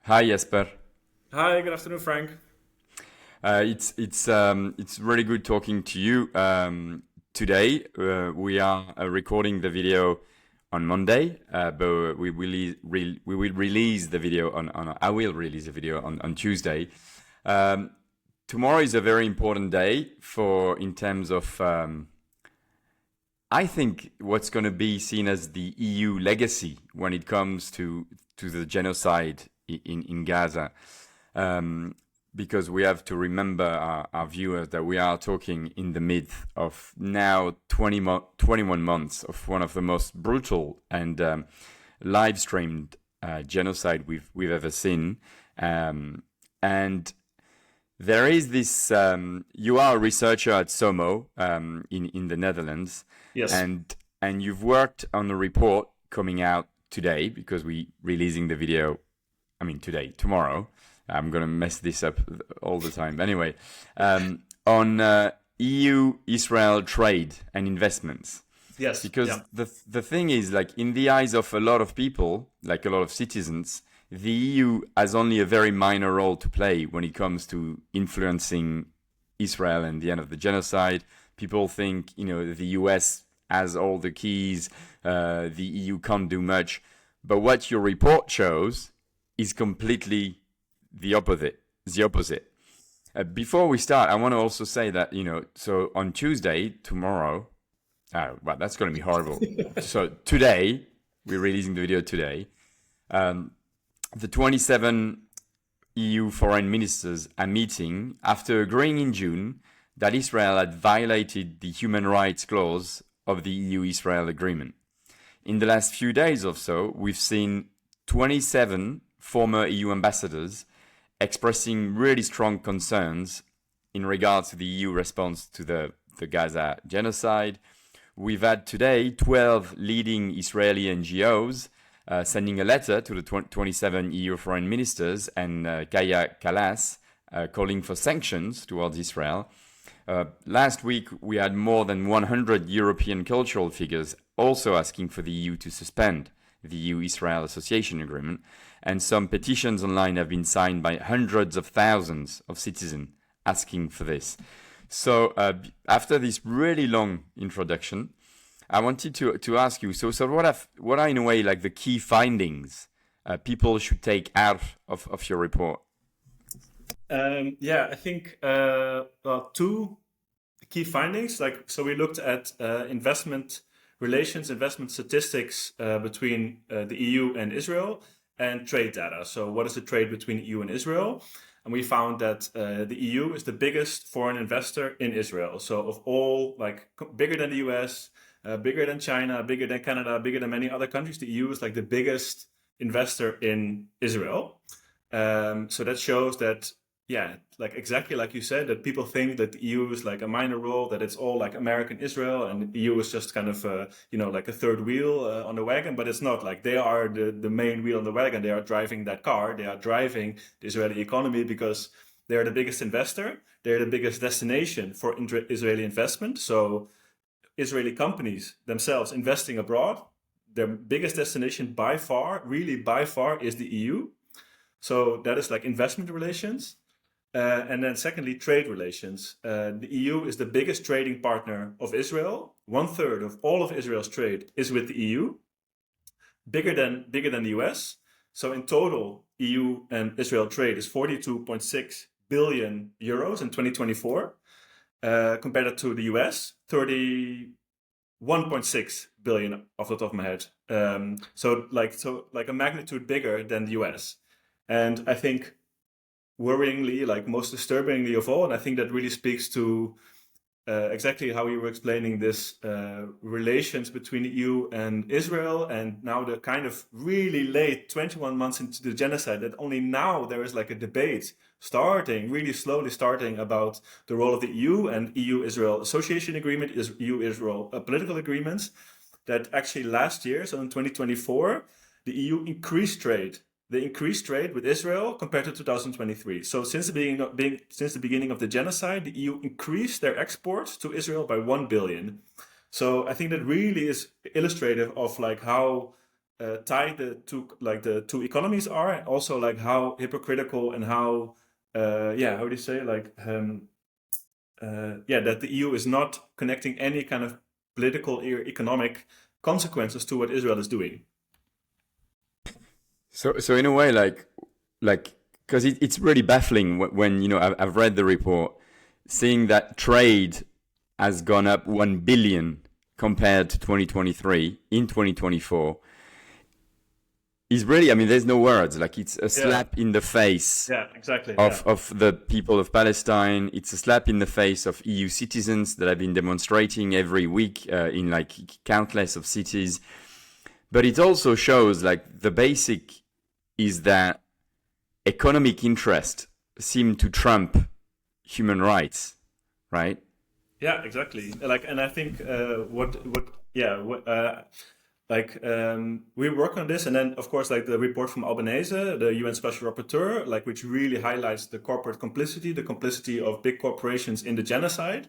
Hi Jasper. Hi, good afternoon, Frank. It's really good talking to you. Today we are recording the video on Monday, but we will release the video on I will release the video on Tuesday. Um, Tomorrow is a very important day for in terms of I think what's going to be seen as the EU legacy when it comes to the genocide in Gaza. Um, because we have to remember our viewers that we are talking in the midst of now 21 months of one of the most brutal and live streamed genocide we've ever seen. And there is this. You are a researcher at SOMO in the Netherlands, Yes. and you've worked on a report coming out today because we releasing the video. I mean today, tomorrow. I'm gonna mess this up all the time. Anyway, on EU-Israel trade and investments, Yes. because Yeah. the thing is, like in the eyes of a lot of people, like a lot of citizens, the EU has only a very minor role to play when it comes to influencing Israel and the end of the genocide. People think, the US has all the keys, the EU can't do much. But what your report shows is completely the opposite. The opposite. Before we start, I want to also say that, so on Tuesday, tomorrow, well, that's going to be horrible. So today, we're releasing the video today. Um, the 27 EU foreign ministers are meeting after agreeing in June that Israel had violated the human rights clause of the EU-Israel agreement. In the last few days or so, we've seen 27 former EU ambassadors expressing really strong concerns in regards to the EU response to the Gaza genocide. We've had today 12 leading Israeli NGOs sending a letter to the 27 EU foreign ministers and Kaya Kalas calling for sanctions towards Israel. Last week, we had more than 100 European cultural figures also asking for the EU to suspend the EU-Israel Association Agreement, and some petitions online have been signed by hundreds of thousands of citizens asking for this. So after this really long introduction, I wanted to ask you, so what are in a way like the key findings people should take out of your report? Yeah, I think two key findings. So we looked at investment relations, investment statistics between the EU and Israel, and trade data. So what is the trade between EU and Israel? And we found that the EU is the biggest foreign investor in Israel. So of all, bigger than the US, bigger than China, bigger than Canada, bigger than many other countries, the EU is like the biggest investor in Israel. So that shows that, yeah, like exactly like you said, that people think that the EU is like a minor role, that it's all like American Israel, and the EU is just kind of, like a third wheel on the wagon. But it's not. Like they are the main wheel on the wagon. They are driving that car. They are driving the Israeli economy because they are the biggest investor. They're the biggest destination for Israeli investment. So Israeli companies themselves investing abroad, their biggest destination by far, really by far, is the EU. So that is like investment relations. And then secondly, trade relations. The EU is the biggest trading partner of Israel. 1/3 of all of Israel's trade is with the EU, bigger than the US. So in total, EU and Israel trade is 42.6 billion euros in 2024, compared to the US, 31.6 billion off the top of my head. So a magnitude bigger than the US. And I think worryingly, like most disturbingly of all, and I think that really speaks to exactly how you were explaining this relations between the EU and Israel, and now the kind of really late 21 months into the genocide, that only now there is like a debate starting, really slowly starting, about the role of the EU and EU-Israel Association Agreement, is EU-Israel political agreements, that actually last year, so in 2024, the EU increased trade. They increased trade with Israel compared to 2023. So since the beginning of the genocide, the EU increased their exports to Israel by 1 billion. So I think that really is illustrative of like how tied the two economies are, and also like how hypocritical and how how do you say that the EU is not connecting any kind of political or economic consequences to what Israel is doing. So in a way, because it's really baffling when I've read the report, seeing that trade has gone up 1 billion compared to 2023 in 2024 is really, I mean, there's no words. Like, it's a slap in the face exactly. of the people of Palestine. It's a slap in the face of EU citizens that have been demonstrating every week in like countless of cities. But it also shows like the basic is that economic interest seem to trump human rights, right? Yeah, exactly. Like, and I think we work on this, and then of course, like the report from Albanese, the UN Special Rapporteur, like which really highlights the corporate complicity, the complicity of big corporations in the genocide,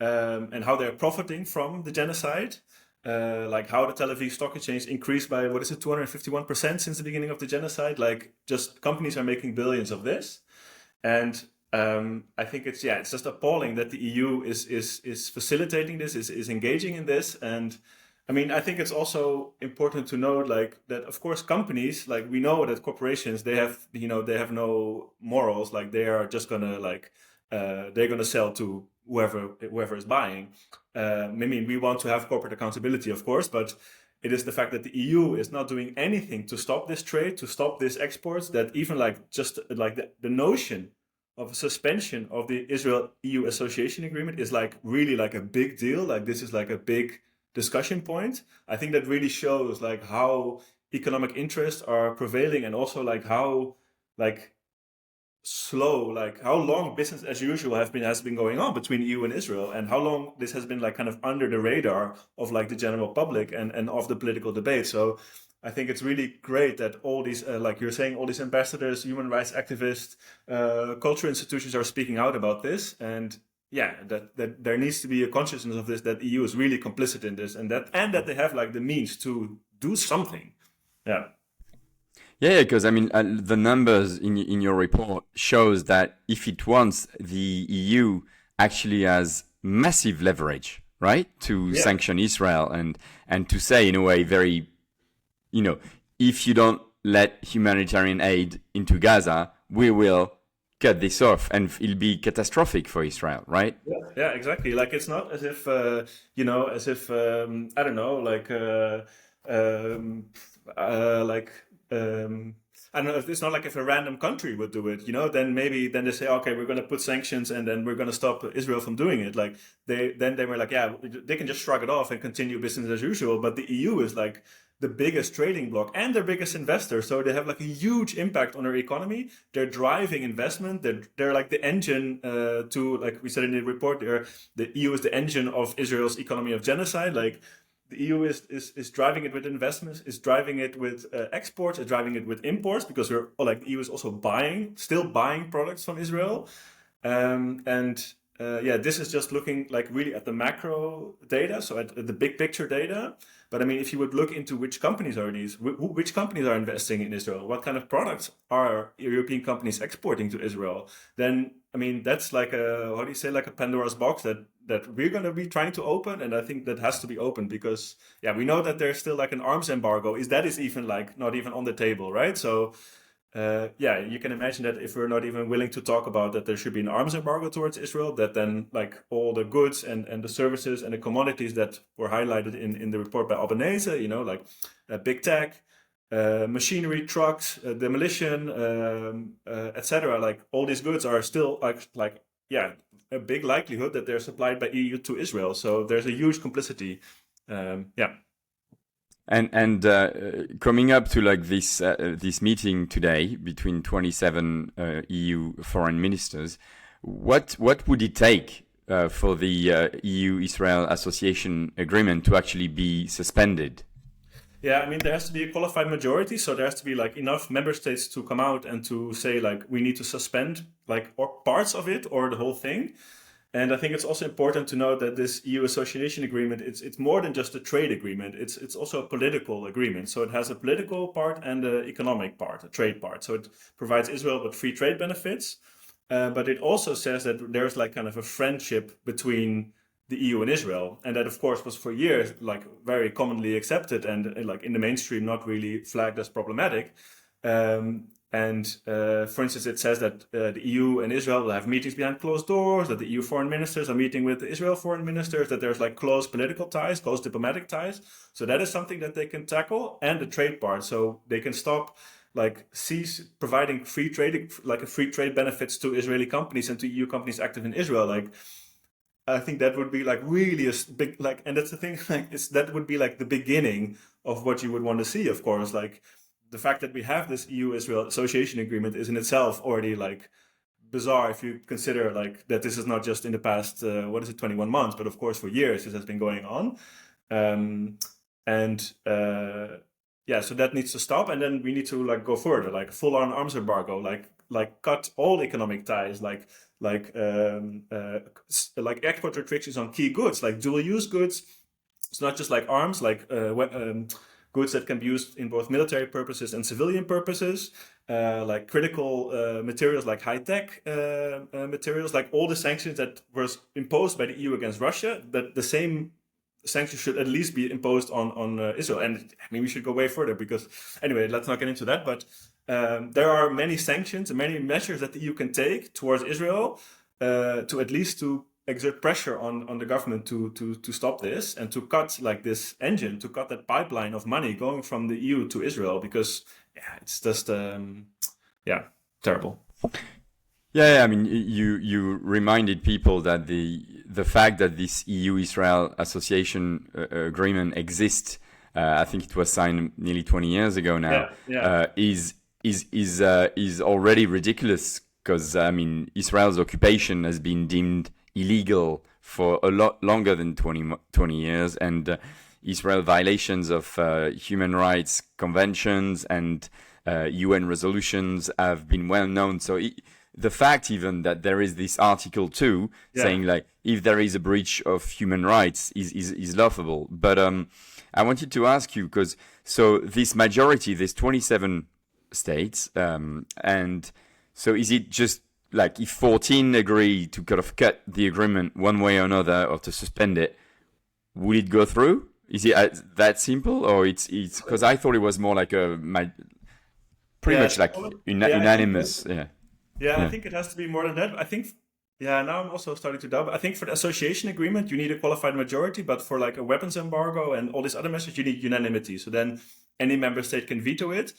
and how they're profiting from the genocide. Like how the Tel Aviv Stock Exchange increased by 251% since the beginning of the genocide. Like, just companies are making billions of this, and I think it's just appalling that the EU is facilitating this, is engaging in this. And I mean, I think it's also important to note like that, of course, companies, like we know that corporations, they have no morals. Like they are just gonna they're gonna sell to whoever is buying. I mean, we want to have corporate accountability, of course, but it is the fact that the EU is not doing anything to stop this trade, to stop these exports, that even like just like the notion of a suspension of the Israel-EU association agreement is like really like a big deal. Like this is like a big discussion point. I think that really shows like how economic interests are prevailing, and also like how like slow, like how long business as usual has been going on between EU and Israel, and how long this has been like kind of under the radar of like the general public and of the political debate. So I think it's really great that all these, like you're saying, all these ambassadors, human rights activists, cultural institutions are speaking out about this, and that there needs to be a consciousness of this, that the EU is really complicit in this, and that they have like the means to do something. Yeah, because I mean, the numbers in your report shows that if it wants, the EU actually has massive leverage, right, to sanction Israel and to say in a way very, if you don't let humanitarian aid into Gaza, we will cut this off, and it'll be catastrophic for Israel, right? Yeah, exactly. Like it's not as if I don't know, I don't know, it's not like if a random country would do it, then they say, okay, we're going to put sanctions and then we're going to stop Israel from doing it. Like they were like, yeah, they can just shrug it off and continue business as usual. But the EU is like the biggest trading bloc and their biggest investor. So they have like a huge impact on their economy. They're driving investment. They're like the engine like we said in the report, the EU is the engine of Israel's economy of genocide. Like the EU is driving it with investments, is driving it with exports, is driving it with imports, because the EU is also still buying products from Israel. This is just looking like really at the macro data, so at the big picture data. But I mean, if you would look into which companies are these, which companies are investing in Israel, what kind of products are European companies exporting to Israel, then I mean, that's like a Pandora's box that we're going to be trying to open. And I think that has to be opened because, we know that there's still like an arms embargo. That is even like not even on the table, right? So, you can imagine that if we're not even willing to talk about that there should be an arms embargo towards Israel, that then like all the goods and the services and the commodities that were highlighted in the report by Albanese, like big tech, machinery, trucks, demolition, etc. Like all these goods are still a big likelihood that they're supplied by EU to Israel. So there's a huge complicity. And coming up to like this meeting today between 27 EU foreign ministers, what would it take for the EU-Israel Association Agreement to actually be suspended? Yeah, I mean, there has to be a qualified majority, so there has to be like enough member states to come out and to say like we need to suspend like or parts of it or the whole thing. And I think it's also important to note that this EU association agreement, it's more than just a trade agreement. It's also a political agreement. So it has a political part and an economic part, a trade part. So it provides Israel with free trade benefits, but it also says that there's like kind of a friendship between the EU and Israel, and that of course was for years like very commonly accepted and like in the mainstream not really flagged as problematic. For instance, it says that the EU and Israel will have meetings behind closed doors, that the EU foreign ministers are meeting with the Israel foreign ministers, that there's like close political ties, close diplomatic ties. So that is something that they can tackle, and the trade part. So they can stop like cease providing free trade, like a free trade benefits to Israeli companies and to EU companies active in Israel. Like, I think that would be like really a big, like, and that's the thing, like, that would be like the beginning of what you would want to see, of course. Like, the fact that we have this EU-Israel association agreement is in itself already like bizarre if you consider like that this is not just in the past, 21 months, but of course for years this has been going on. So that needs to stop, and then we need to like go further, like full-on arms embargo, like cut all economic ties, like export restrictions on key goods, like dual-use goods. It's not just like arms, like goods that can be used in both military purposes and civilian purposes, like critical materials, like high-tech materials, like all the sanctions that were imposed by the EU against Russia, that the same sanctions should at least be imposed on Israel. And I mean, we should go way further because, anyway, let's not get into that. But there are many sanctions and many measures that the EU can take towards Israel to at least to exert pressure on the government to stop this and to cut like this engine, to cut that pipeline of money going from the EU to Israel, because it's just terrible. Yeah, I mean, you reminded people that the fact that this EU-Israel association agreement exists, I think it was signed nearly 20 years ago now, is already ridiculous, because I mean, Israel's occupation has been deemed illegal for a lot longer than 20 years, and Israel violations of human rights conventions and UN resolutions have been well known. So the fact even that there is this Article 2 saying like if there is a breach of human rights is laughable. But I wanted to ask you, because so this majority, there's 27 states, and so is it just like if 14 agree to kind of cut the agreement one way or another or to suspend it, would it go through? Is it that simple, or it's because I thought it was more like pretty much like unanimous. I think it has to be more than that. I think, now I'm also starting to doubt. I think for the association agreement, you need a qualified majority, but for like a weapons embargo and all these other measures, you need unanimity. So then any member state can veto it.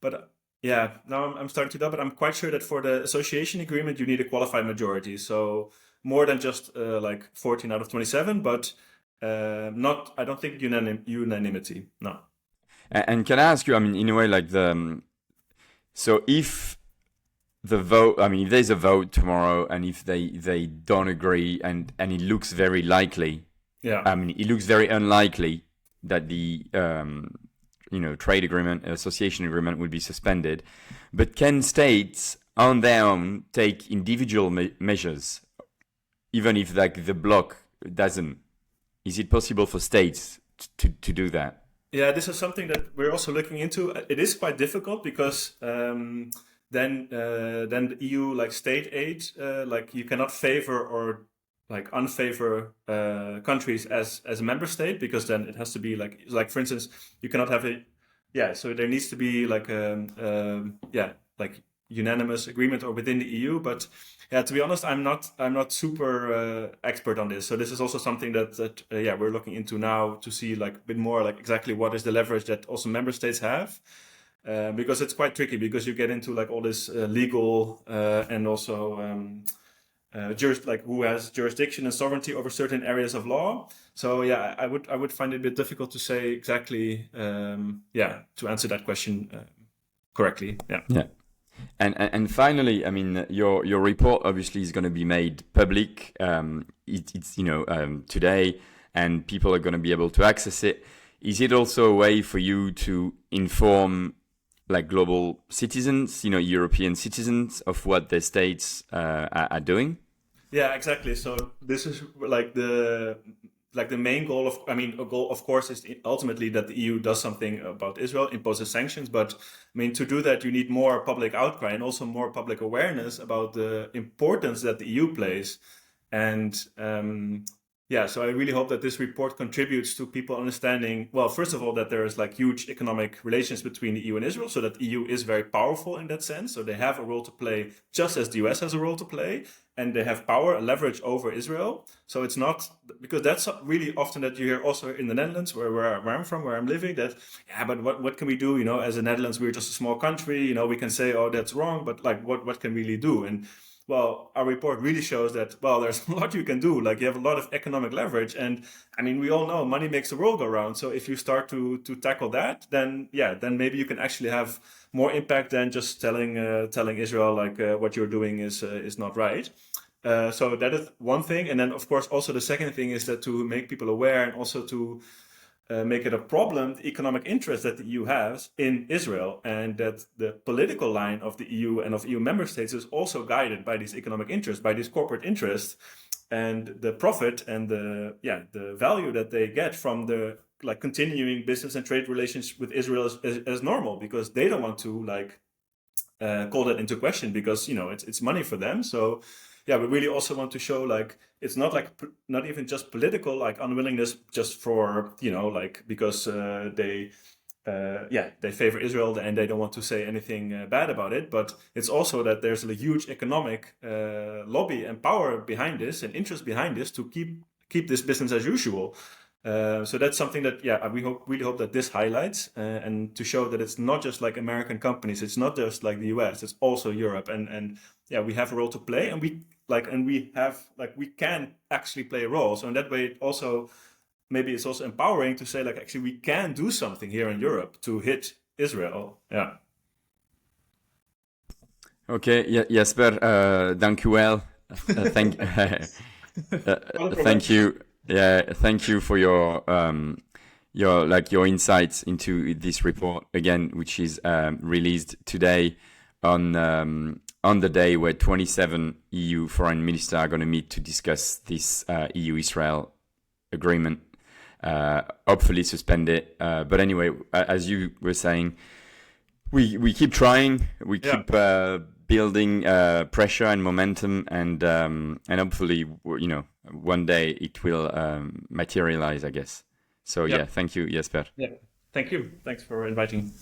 But now I'm starting to doubt, but I'm quite sure that for the association agreement, you need a qualified majority. So more than just like 14 out of 27, but not, I don't think unanimity, no. And can I ask you, I mean, in a way, like so if the vote, I mean, if there's a vote tomorrow and if they don't agree and it looks very likely, I mean, it looks very unlikely that the, trade agreement, association agreement will be suspended, but can states on their own take individual measures, even if like the bloc doesn't? Is it possible for states to do that? Yeah, this is something that we're also looking into. It is quite difficult because then the EU like state aid, like you cannot favor or like unfavor countries as a member state, because then it has to be like for instance, you cannot have so there needs to be like like unanimous agreement or within the EU. But to be honest, I'm not super expert on this. So this is also something that we're looking into now to see like a bit more like exactly what is the leverage that also member states have, because it's quite tricky, because you get into like all this legal and also like who has jurisdiction and sovereignty over certain areas of law. So I would find it a bit difficult to say exactly to answer that question correctly. Yeah. And finally, I mean, your report obviously is going to be made public. It's today, and people are going to be able to access it. Is it also a way for you to inform like global citizens, European citizens, of what their states are doing? Yeah, exactly. So this is like the main goal of, I mean, a goal of course is ultimately that the EU does something about Israel, imposes sanctions. But I mean, to do that, you need more public outcry and also more public awareness about the importance that the EU plays. And yeah, so I really hope that this report contributes to people understanding, well, first of all, that there is like huge economic relations between the EU and Israel, so that the EU is very powerful in that sense. So they have a role to play just as the US has a role to play, and they have power, leverage over Israel. So it's not, because that's really often that you hear also in the Netherlands, where I'm from, where I'm living, that, yeah, but what can we do? You know, as the Netherlands, we're just a small country, you know, we can say, oh, that's wrong, but like, what can we really do? And well, our report really shows that, well, there's a lot you can do. Like you have a lot of economic leverage. And I mean, we all know money makes the world go round. So if you start to tackle that, then yeah, then maybe you can actually have more impact than just telling Israel like what you're doing is not right. So that is one thing. And then of course, also the second thing is that to make people aware and also to make it a problem, the economic interest that the EU has in Israel, and that the political line of the EU and of EU member states is also guided by these economic interests, by these corporate interests, and the profit and the value that they get from the like continuing business and trade relations with Israel as normal, because they don't want to like call that into question, because you know it's money for them. So yeah, we really also want to show like it's not like not even just political like unwillingness just for, you know, like because they favor Israel and they don't want to say anything bad about it, but it's also that there's a huge economic lobby and power behind this and interest behind this to keep this business as usual. So that's something that we really hope that this highlights, and to show that it's not just like American companies, it's not just like the US, it's also Europe, and yeah, we have a role to play, and we can actually play a role. So in that way, it also maybe it's also empowering to say like actually we can do something here in Europe to hit Israel. Yeah. Okay, Jasper, dank u wel. Thank you. Yeah, thank you for your insights into this report again, which is released today on the day where 27 EU foreign ministers are going to meet to discuss this EU-Israel agreement. Hopefully suspend it. But anyway, as you were saying, we keep trying. We keep building pressure and momentum, and hopefully, you know, one day it will materialize, I guess. So yeah, thank you, Jasper. Yeah, thank you. Thanks for inviting.